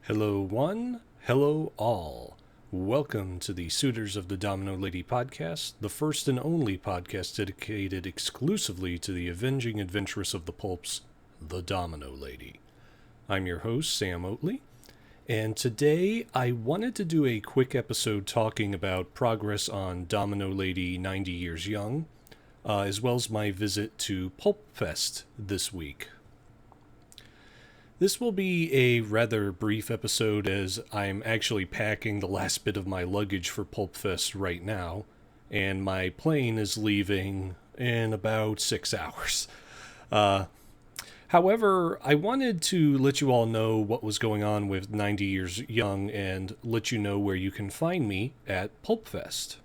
Hello, one. Hello, all. Welcome to the Suitors of the Domino Lady podcast, the first and only podcast dedicated exclusively to the avenging adventuress of the pulps, the Domino Lady. I'm your host, Sam Oatley, and today I wanted to do a quick episode talking about progress on Domino Lady 90 Years Young, as well as my visit to PulpFest this week. This will be a rather brief episode as I'm actually packing the last bit of my luggage for PulpFest right now, and my plane is leaving in about 6 hours. However, I wanted to let you all know what was going on with 90 Years Young and let you know where you can find me at PulpFest.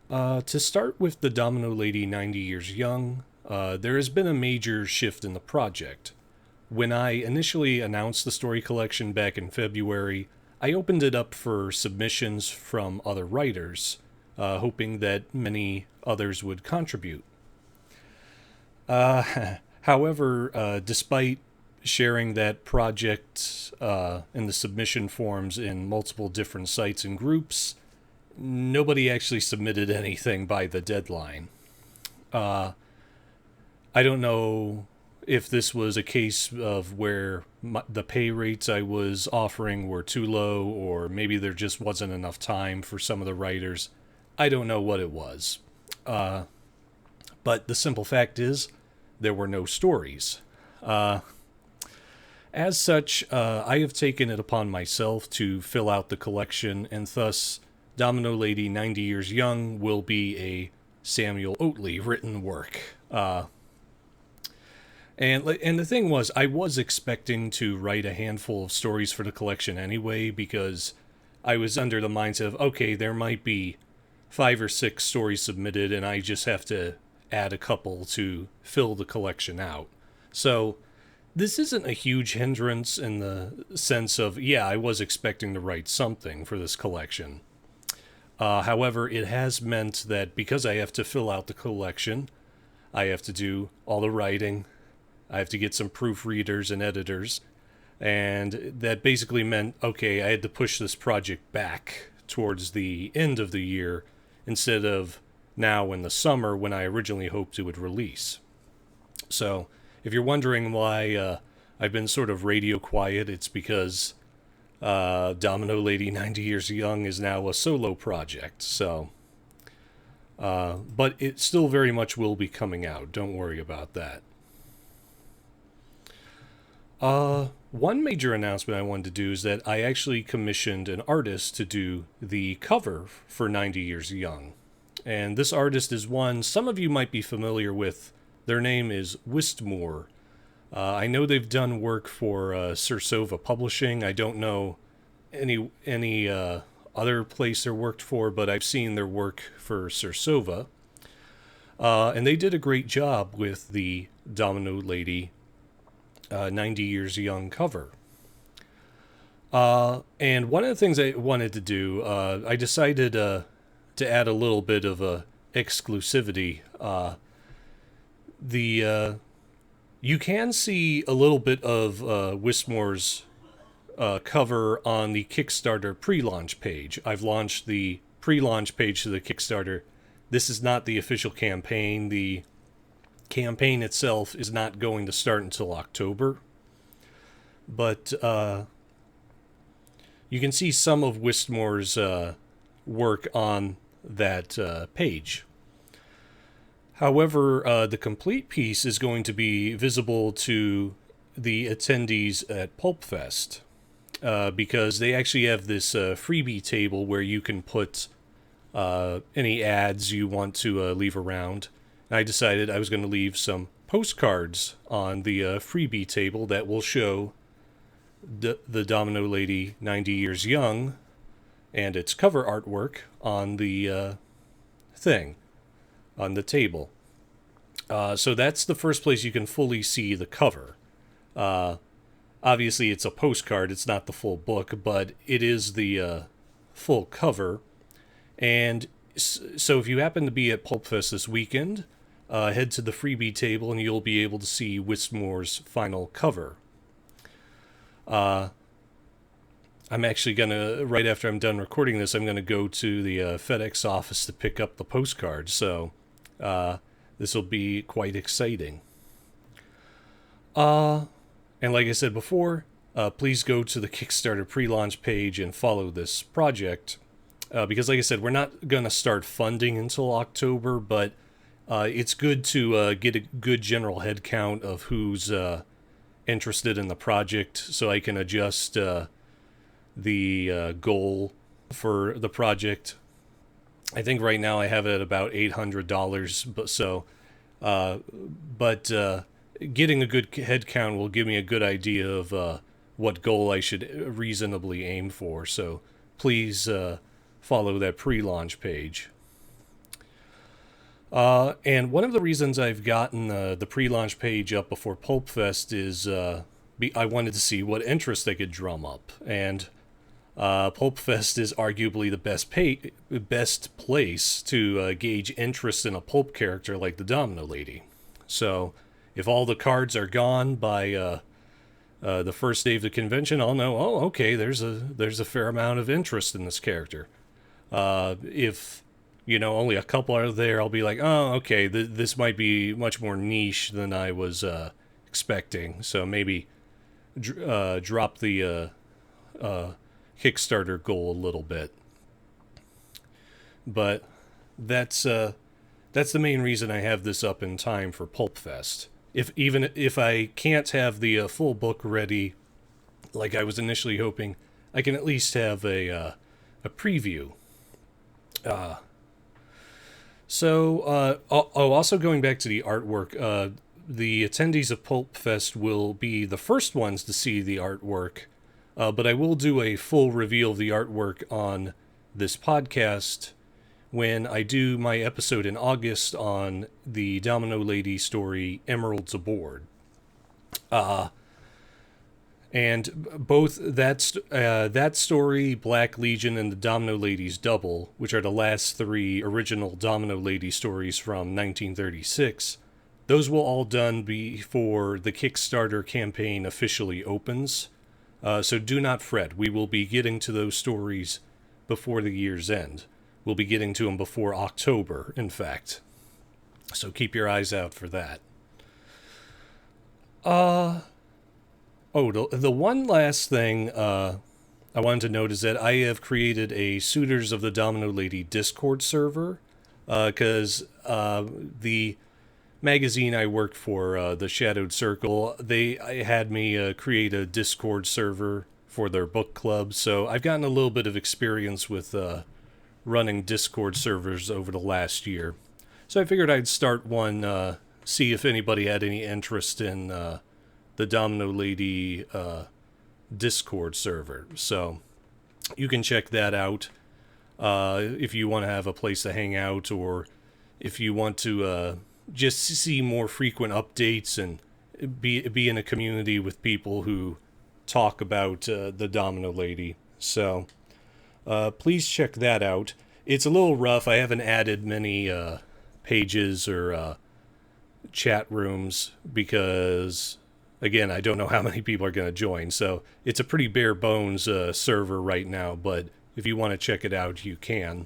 To start with the Domino Lady 90 Years Young, there has been a major shift in the project. When I initially announced the story collection back in February, I opened it up for submissions from other writers, hoping that many others would contribute. However, despite sharing that project in the submission forms in multiple different sites and groups, nobody actually submitted anything by the deadline. I don't know if this was a case of where the pay rates I was offering were too low, or maybe there just wasn't enough time for some of the writers. I don't know what it was. But the simple fact is, there were no stories. As such, I have taken it upon myself to fill out the collection, and thus, Domino Lady 90 Years Young will be a Samuel Oatley written work. And the thing was, I was expecting to write a handful of stories for the collection anyway, because I was under the mindset of, okay, there might be 5 or 6 stories submitted, and I just have to add a couple to fill the collection out. So this isn't a huge hindrance in the sense of, yeah, I was expecting to write something for this collection. However, it has meant that because I have to fill out the collection, I have to do all the writing, I have to get some proofreaders and editors, and that basically meant, okay, I had to push this project back towards the end of the year instead of now in the summer when I originally hoped it would release. So, if you're wondering why I've been sort of radio quiet, it's because Domino Lady 90 Years Young is now a solo project, so... but it still very much will be coming out, don't worry about that. One major announcement I wanted to do is that I actually commissioned an artist to do the cover for 90 Years Young. And this artist is one some of you might be familiar with. Their name is Wistmore. I know they've done work for Sursova Publishing. I don't know any other place they're worked for, but I've seen their work for Sursova. And they did a great job with the Domino Lady 90 Years Young cover. And one of the things I wanted to do, I decided to add a little bit of exclusivity. You can see a little bit of Wistmore's cover on the Kickstarter pre-launch page. I've launched the pre-launch page to the Kickstarter. This is not the official campaign. The campaign itself is not going to start until October, but you can see some of Wistmore's work on that page. However, the complete piece is going to be visible to the attendees at PulpFest, because they actually have this freebie table where you can put any ads you want to leave around. I decided I was going to leave some postcards on the freebie table that will show the Domino Lady 90 Years Young and its cover artwork on the thing, on the table. So that's the first place you can fully see the cover. Obviously, it's a postcard, it's not the full book, but it is the full cover. And so if you happen to be at PulpFest this weekend, head to the freebie table and you'll be able to see Wistmore's final cover. I'm actually going to, right after I'm done recording this, I'm going to go to the FedEx office to pick up the postcard. So this will be quite exciting. And like I said before, please go to the Kickstarter pre-launch page and follow this project. Because like I said, we're not going to start funding until October, but it's good to get a good general head count of who's interested in the project so I can adjust the goal for the project. I think right now I have it at about $800, but getting a good head count will give me a good idea of what goal I should reasonably aim for. So please follow that pre-launch page. And one of the reasons I've gotten the pre-launch page up before PulpFest is I wanted to see what interest I could drum up. And PulpFest is arguably the best place to gauge interest in a pulp character like the Domino Lady. So if all the cards are gone by the first day of the convention, I'll know, oh, okay, there's a fair amount of interest in this character. If only a couple are there, I'll be like, oh, okay, this might be much more niche than I was expecting. So maybe drop the Kickstarter goal a little bit. But that's the main reason I have this up in time for PulpFest. Even if I can't have the full book ready, like I was initially hoping, I can at least have a preview. Also going back to the artwork, the attendees of PulpFest will be the first ones to see the artwork, but I will do a full reveal of the artwork on this podcast when I do my episode in August on the Domino Lady story, Emeralds Aboard. And both that story, Black Legion, and the Domino Lady's Double, which are the last three original Domino Lady stories from 1936, those will all done before the Kickstarter campaign officially opens. So do not fret. We will be getting to those stories before the year's end. We'll be getting to them before October, in fact. So keep your eyes out for that. The one last thing I wanted to note is that I have created a Suitors of the Domino Lady Discord server, because the magazine I worked for, the Shadowed Circle, they had me create a Discord server for their book club, so I've gotten a little bit of experience with running Discord servers over the last year. So I figured I'd start one, see if anybody had any interest in the Domino Lady Discord server. So you can check that out if you want to have a place to hang out, or if you want to just see more frequent updates and be in a community with people who talk about the Domino Lady. So please check that out. It's a little rough. I haven't added many pages or chat rooms because, again, I don't know how many people are going to join. So it's a pretty bare bones server right now, but if you want to check it out, you can.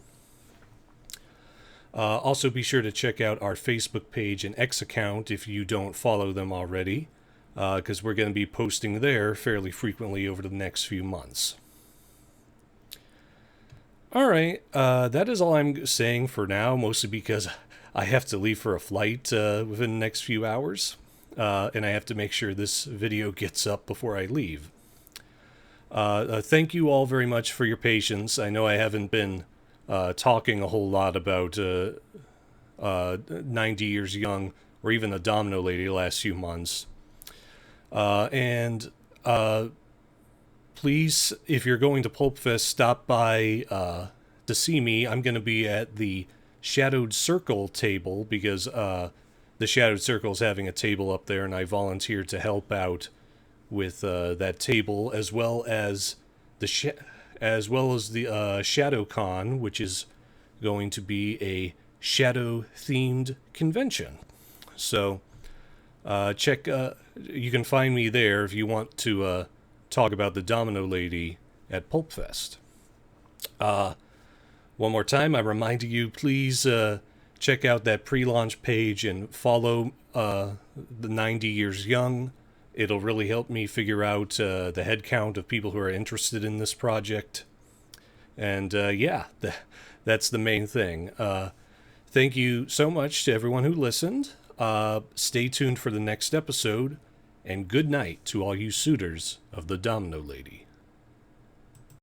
Also, be sure to check out our Facebook page and X account if you don't follow them already, because we're going to be posting there fairly frequently over the next few months. All right, that is all I'm saying for now, mostly because I have to leave for a flight within the next few hours, and I have to make sure this video gets up before I leave. Thank you all very much for your patience. I know I haven't been talking a whole lot about 90 Years Young or even the Domino Lady the last few months. Please, if you're going to PulpFest, stop by to see me. I'm going to be at the Shadowed Circle table because the Shadowed Circle is having a table up there, and I volunteered to help out with that table, as well as the ShadowCon, which is going to be a shadow-themed convention. So check. You can find me there if you want to talk about the Domino Lady at PulpFest. One more time, I remind you, please check out that pre-launch page and follow the 90 Years Young. It'll really help me figure out the head count of people who are interested in this project. And that's the main thing. Thank you so much to everyone who listened. Stay tuned for the next episode. And good night to all you suitors of the Domino Lady.